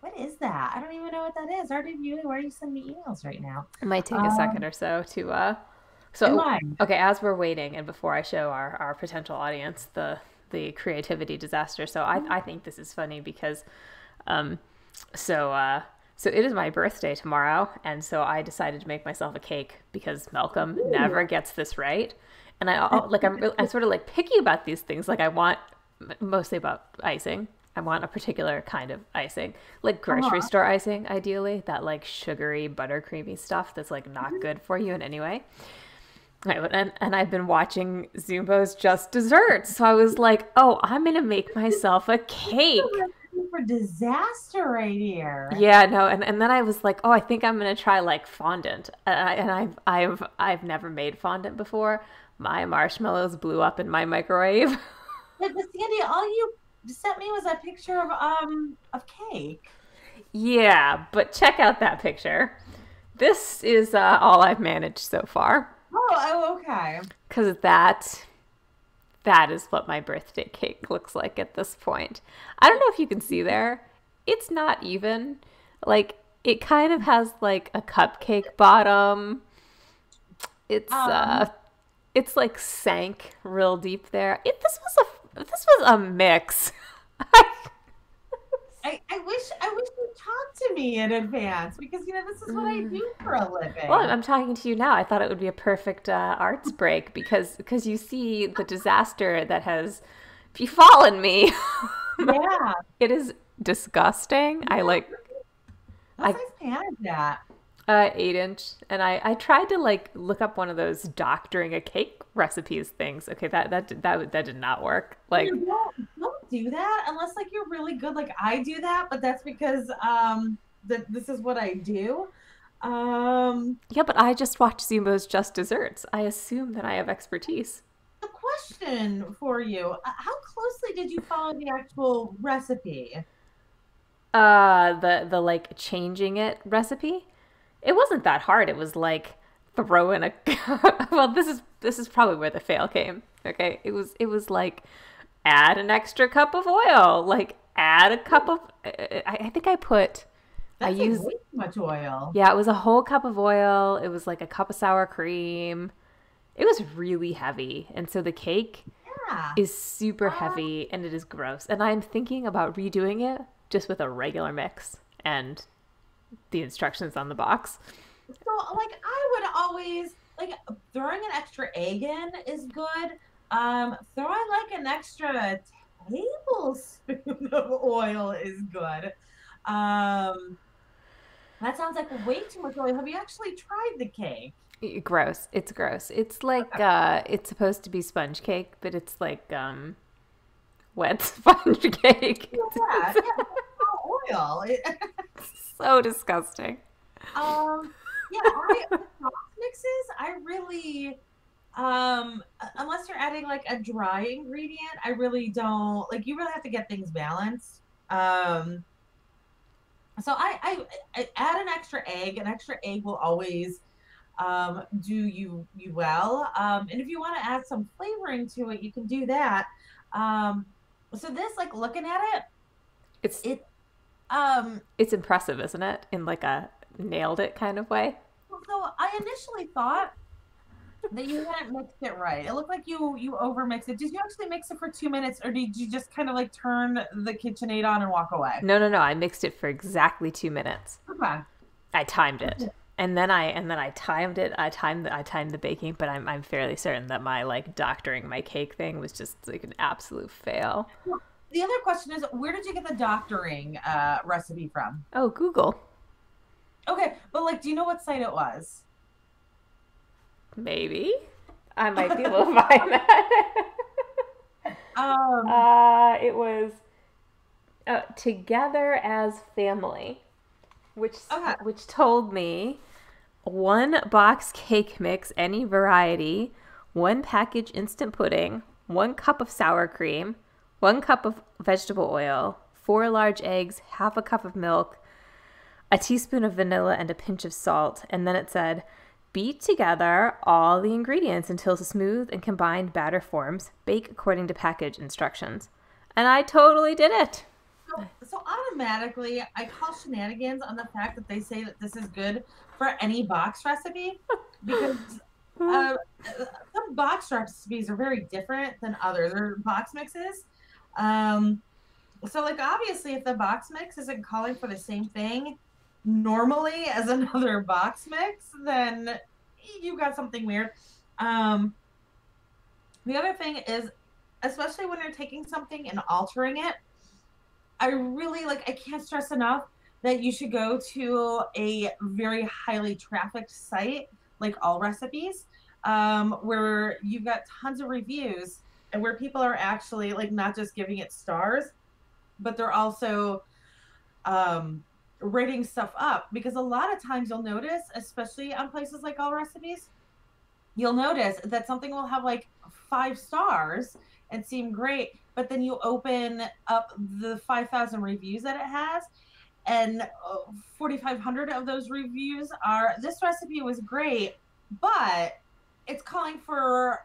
what is that? I don't even know what that is. RWA, why are you sending me emails right now? It might take a second Um, or so to and so why? okay, as we're waiting and before I show our potential audience the creativity disaster. So I think this is funny because um so so it is my birthday tomorrow, and so I decided to make myself a cake because Malcolm Ooh. never gets this right. And I'm sort of like picky about these things. Like I want mostly about icing. I want a particular kind of icing, like grocery Uh-huh. store icing, ideally. That like sugary, buttercreamy stuff that's like not good for you in any way. Right, and I've been watching Zumbo's Just Desserts, so I was like, oh, I'm gonna make myself a cake. For disaster right here. Yeah, no, and then I was like, oh, I think I'm gonna try like fondant, and I've never made fondant before. My marshmallows blew up in my microwave. But Sandy, all you sent me was a picture of cake. Yeah, but check out that picture. This is all I've managed so far, Oh, okay. because that That is what my birthday cake looks like at this point. I don't know if you can see there. It's not even. Like, it kind of has like a cupcake bottom. It's Um, it's like sank real deep there. This was a mix. I wish you talked to me in advance because this is what I Mm. do for a Well, living. I'm talking to you now. I thought it would be a perfect arts break because you see the disaster that has befallen me. Yeah. It is disgusting. I Yeah. like What I size pan is that? 8 inch, and I tried to like look up one of those doctoring a cake recipes things. Okay, that did not work. Like, Don't do that unless like you're really good. Like I do that, but that's because that this is what I do. Um, yeah, but I just watch Zumo's Just Desserts. I assume that I have expertise. the question for you: how closely did you follow the actual recipe? The like changing it recipe. It wasn't that hard. It was like throw in a well, this is probably where the fail came. Okay. It was like add an extra cup of oil. Like add a cup of I think I That's like used way too much oil. yeah, it was a whole cup of oil. It was like a cup of sour cream. It was really heavy. And so the cake Yeah. is super Um, heavy and it is gross. And I'm thinking about redoing it just with a regular mix and the instructions on the box. so like I would always like throwing an extra egg in is good. Throwing like an extra tablespoon of oil is good. Um, that sounds like way too much oil. Have you actually tried the cake? Gross. It's gross. It's like Okay. it's supposed to be sponge cake, but it's like wet sponge cake. Yeah, It's yeah, but it's not oil. so disgusting. Yeah, I with sauce mixes, I really unless you're adding like a dry ingredient, I really don't like you really have to get things balanced. Um, so I add an extra egg. An extra egg will always do you well. And if you want to add some flavoring to it, you can do that. Um, so this, like looking at it, It's it um it's impressive, isn't it? In like a nailed it kind of way. so I initially thought that you hadn't mixed it right. It looked like you over mixed it. Did you actually mix it for 2 minutes, or did you just kind of like turn the KitchenAid on and walk away? No, no, no. I mixed it for exactly 2 minutes. Okay. I timed it. And then I timed it. I timed the baking, but I'm fairly certain that my like doctoring my cake thing was just like an absolute fail. Well, the other question is, where did you get the doctoring recipe from? Oh, Google. Okay, but like, do you know what site it was? Maybe. I might be able to find that. Um, It was Together as Family, which okay. which told me one box cake mix, any variety, one package instant pudding, 1 cup of sour cream, 1 cup of vegetable oil, 4 large eggs, half a cup of milk, a teaspoon of vanilla, and a pinch of salt. And then it said, beat together all the ingredients until smooth and combined batter forms. Bake according to package instructions. And I totally did it. So automatically, I call shenanigans on the fact that they say that this is good for any box recipe because uh, some box recipes are very different than others or box mixes. Um, so like obviously, if the box mix isn't calling for the same thing normally as another box mix, then you got something weird. Um, the other thing is, especially when you're taking something and altering it, I really like, I can't stress enough that you should go to a very highly trafficked site like All Recipes, where you've got tons of reviews and where people are actually like not just giving it stars, but they're also um, rating stuff up. Because a lot of times you'll notice, especially on places like All Recipes, you'll notice that something will have like 5 stars and seem great, but then you open up the 5,000 reviews that it has, and 4,500 of those reviews are this recipe was great, but it's calling for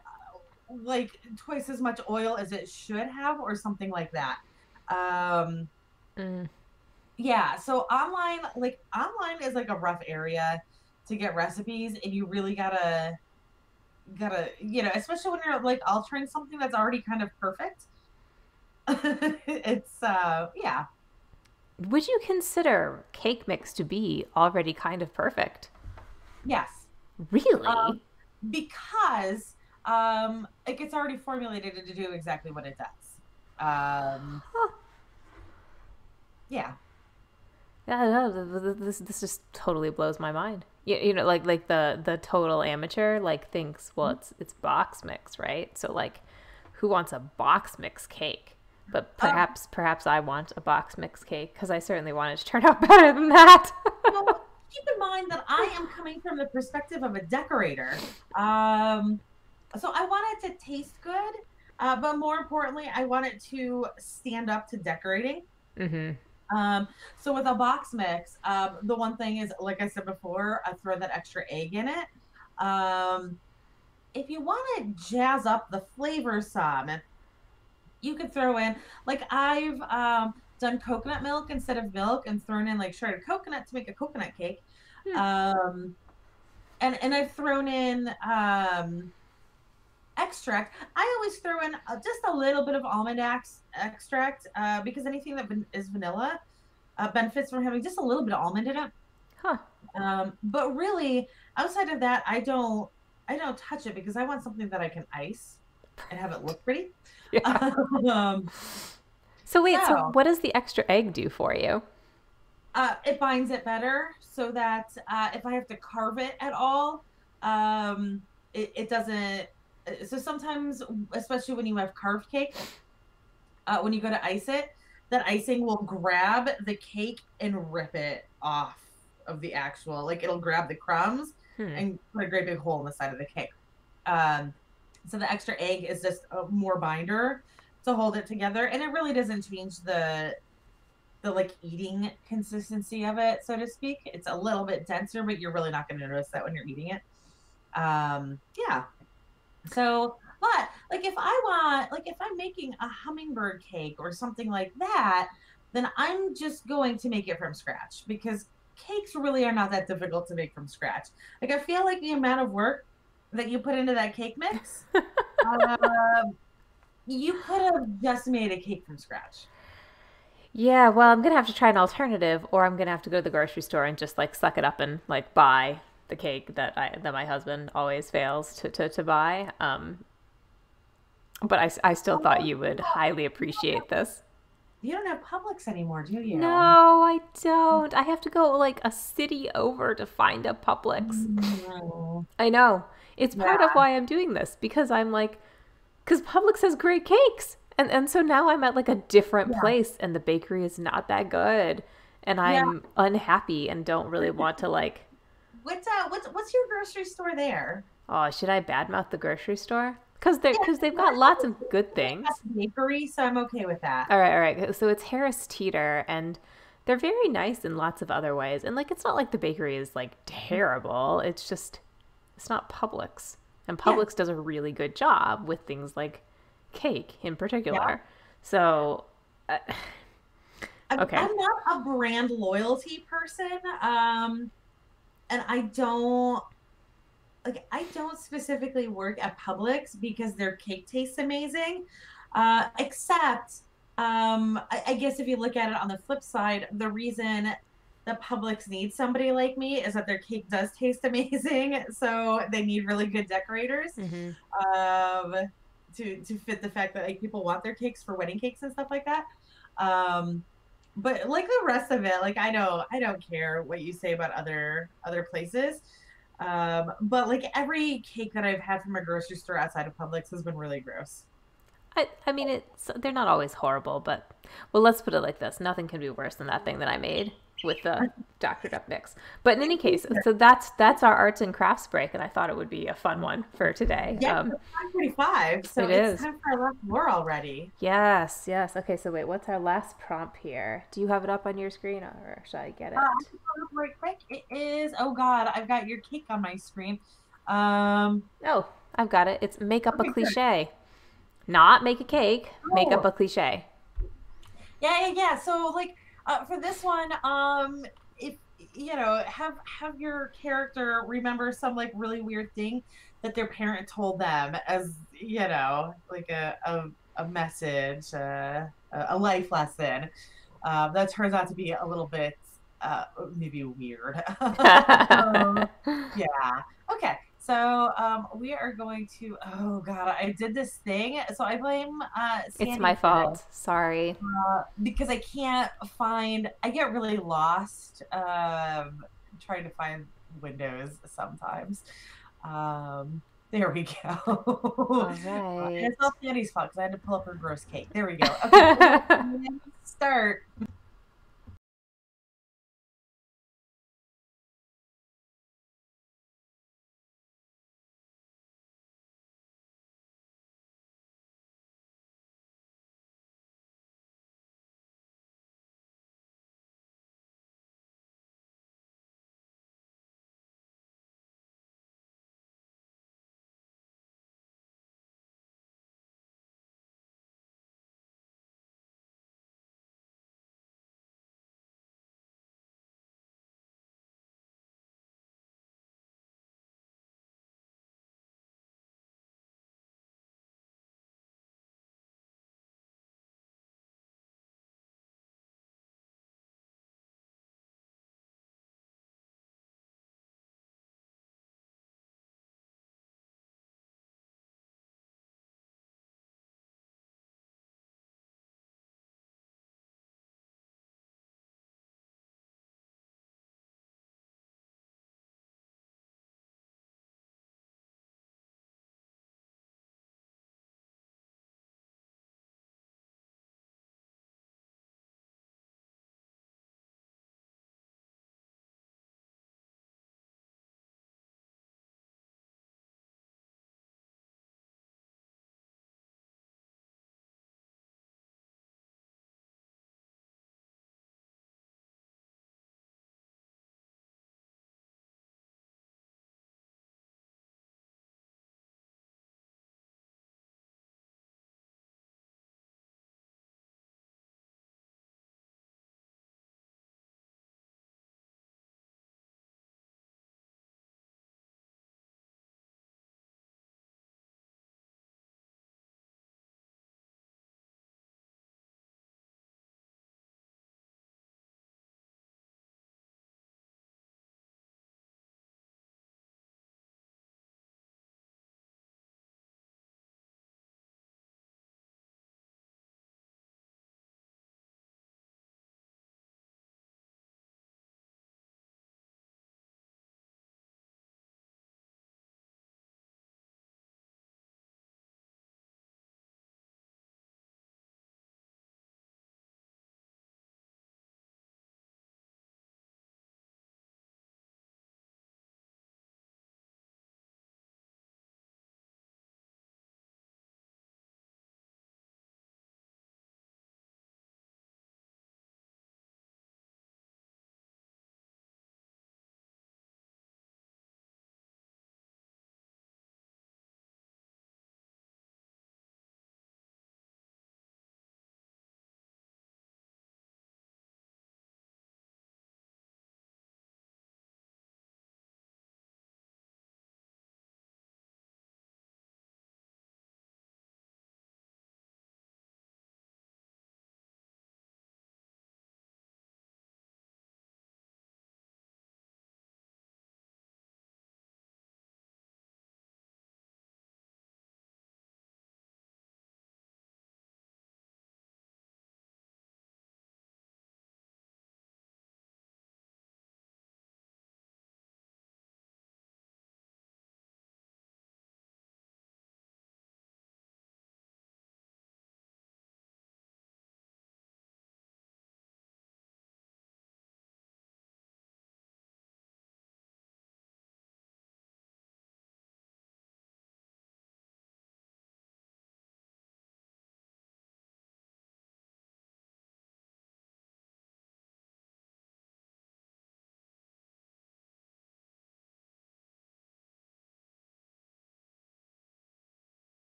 like twice as much oil as it should have, or something like that. Um, Mm. yeah, so online is like a rough area to get recipes, and you really gotta, especially when you're like altering something that's already kind of perfect. It's yeah. Would you consider cake mix to be already kind of perfect? Yes. Really? Um, because it gets already formulated to do exactly what it does. Huh. Yeah. Yeah, no, this just totally blows my mind. Like the total amateur like thinks, well, it's box mix, right? So like, who wants a box mix cake? But Um, perhaps I want a box mix cake because I certainly want it to turn out better than that. so keep in mind that I am coming from the perspective of a decorator. Um, so I want it to taste good, but more importantly, I want it to stand up to decorating. Mm-hmm. Um, so with a box mix, the one thing is, like I said before, I throw that extra egg in it. Um, if you want to jazz up the flavor some, you could throw in, like I've done coconut milk instead of milk and thrown in like shredded coconut to make a coconut cake. Hmm. Um, and I've thrown in extract. I always throw in just a little bit of extract because anything that is vanilla benefits from having just a little bit of almond in it. Huh. But really, outside of that, I don't touch it because I want something that I can ice and have it look pretty. Yeah. Um, So wait, so so what does the extra egg do for you? it binds it better so that if I have to carve it at all, it doesn't. So sometimes, especially when you have carved cake, when you go to ice it, that icing will grab the cake and rip it off of the actual, like it'll grab the crumbs Hmm. and put a great big hole in the side of the cake. Um, so the extra egg is just a more binder to hold it together, and it really doesn't change the like eating consistency of it, so to speak. It's a little bit denser, but you're really not going to notice that when you're eating it. Yeah. So, but like if I'm making a hummingbird cake or something like that, then I'm just going to make it from scratch because cakes really are not that difficult to make from scratch. Like I feel like the amount of work that you put into that cake mix, uh, you could have just made a cake from scratch. Yeah, well, I'm gonna have to try an alternative, or I'm gonna have to go to the grocery store and just like suck it up and like buy the cake that my husband always fails to buy. But I still thought Oh, you would highly appreciate this. you don't have Publix anymore, do you? No, I don't. I have to go like a city over to find a Publix. Mm, I know. It's part of yeah, why I'm doing this because I'm like, because Publix has great cakes. And so now I'm at like a different yeah, place and the bakery is not that good. And yeah. I'm unhappy and don't really want to like, What's your grocery store there? oh, should I badmouth the grocery store? Because Yeah, they've not got lots of good at things. the bakery, so I'm okay with that. All right. So it's Harris Teeter, and they're very nice in lots of other ways. And like, it's not like the bakery is like terrible. It's just, it's not Publix. And Yeah, Publix does a really good job with things like cake in yeah. particular. So, uh, okay. I'm not a brand loyalty person, and I don't specifically work at Publix because their cake tastes amazing. Except, I guess if you look at it on the flip side, the reason the Publix needs somebody like me is that their cake does taste amazing, so they need really good decorators Mm-hmm. um, to fit the fact that like people want their cakes for wedding cakes and stuff like that. Um, but like the rest of it, like I don't care what you say about other places. But like every cake that I've had from a grocery store outside of Publix has been really gross. I mean, they're not always horrible, but well, let's put it like this: nothing can be worse than that thing that I made with the doctored up mix. But in any case, so that's our arts and crafts break, and I thought it would be a fun one for today. Yeah, it's 5:45, so It it's is. time for our last war already. Yes, yes. Okay, so wait, what's our last prompt here? Do you have it up on your screen, or should I get I it? can pull it up right quick. It is, oh God, I've got your cake on my screen. Um, Oh, I've got it. It's make up a Okay, good. cliche. Not make a cake, make up Oh, a cliche. yeah. So like for this one, if have your character remember some like really weird thing that their parent told them as, like a message, a life lesson. That turns out to be a little bit maybe weird. um, yeah. Okay. So we are going to. Oh God, I did this thing. So I blame It's my Sandy for this fault. Sorry. because I can't find. I get really lost trying to find windows sometimes. There we go. All And right. it's all Sandy's fault because I had to pull up her gross cake. There we go. Okay, start.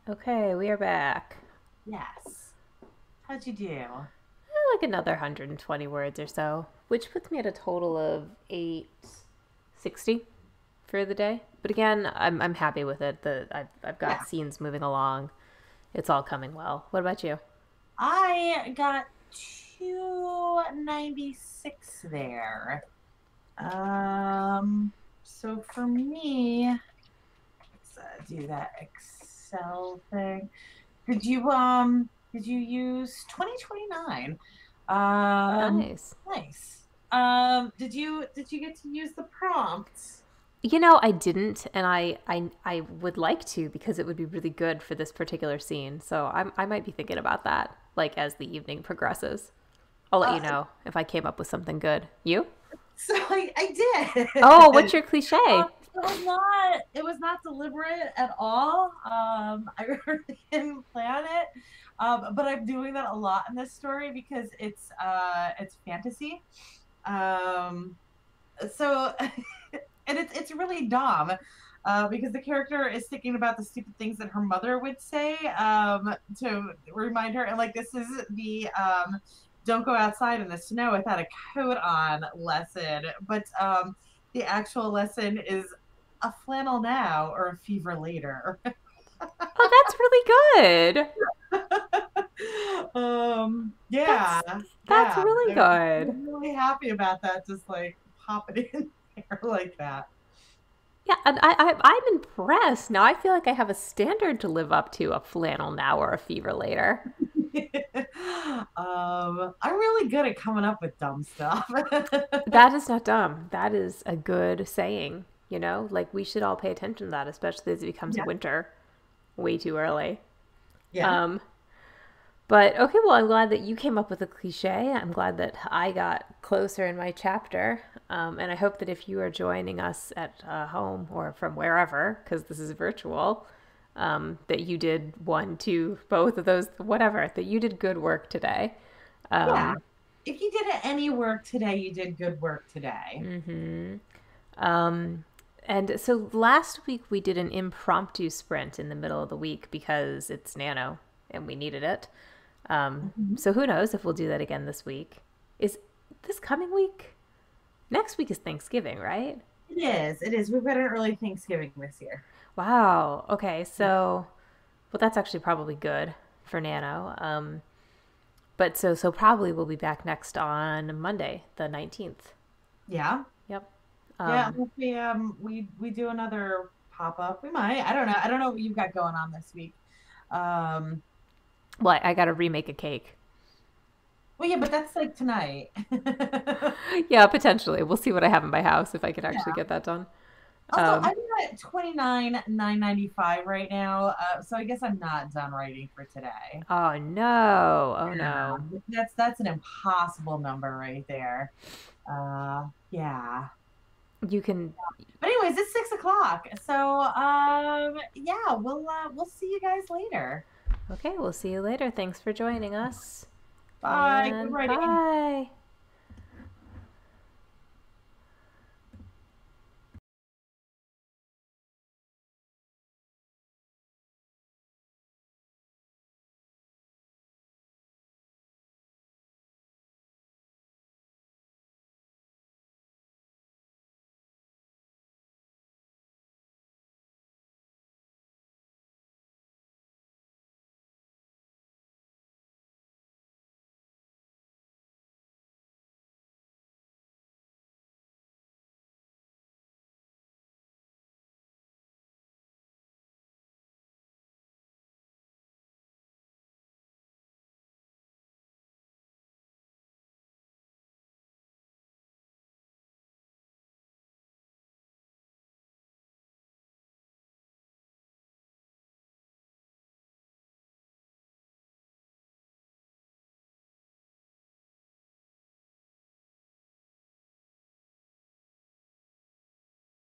Okay, we are back. Yes. How'd you do? Like another 120 words or so, which puts me at a total of 860 for the day. But again, I'm happy with it. I've got Yeah. scenes moving along. It's all coming well. What about you? I got 296 there. So for me, let's do that Excel thing. Did you use 2029? Nice. Nice. Did you get to use the prompts? I didn't, and I would like to because it would be really good for this particular scene. So I might be thinking about that, like as the evening progresses. I'll let you Uh, know if I came up with something good. You? so I Oh, what's did. your cliche? It was not deliberate at all. I really didn't plan it. But I'm doing that a lot in this story because it's fantasy. Um, so and it's really dumb. Because the character is thinking about the stupid things that her mother would say to remind her, and like this is the don't go outside in the snow without a coat on lesson, but the actual lesson is a flannel now or a fever later. Oh, that's really good. Yeah, That's yeah, really I'm good. really happy about that. Just like pop it in there like that. Yeah, and I'm impressed. Now I feel like I have a standard to live up to, a flannel now or a fever later. I'm really good at coming up with dumb stuff. That is not dumb. That is a good saying, Like we should all pay attention to that, especially as it becomes Yeah. winter way too early. Yeah. Um, but okay, well, I'm glad that you came up with a cliche. I'm glad that I got closer in my chapter. And I hope that if you are joining us at home or from wherever, because this is virtual, that you did one, two, both of those, whatever, that you did good work today. Yeah. Um, If you did any work today, you did good work today. mhm. Um, and so last week we did an impromptu sprint in the middle of the week because it's NaNo and we needed it. Mhm. So who knows if we'll do that again this week? Is this coming week? Next week is Thanksgiving, right? It is. It is. We've got an early Thanksgiving this year. Wow. Okay. So, well, that's actually probably good for NaNo. But so probably we'll be back next on Monday, the 19th. Yeah. Yep. Yeah. Um, If we do another pop up. We might. I don't know. I don't know what you've got going on this week. Um. well, I got to remake a cake. Well, yeah, but that's like tonight. Yeah, potentially. We'll see what I have in my house if I can actually Yeah. get that done. Also, Um, I'm at 29,995 right now. So I guess I'm not done writing for today. oh no. Oh Yeah, no. that's an impossible number right there. Yeah. You can. But anyways, it's 6 o'clock. So yeah, we'll see you guys later. Okay, we'll see you later. Thanks for joining us. Bye. Good And writing. bye.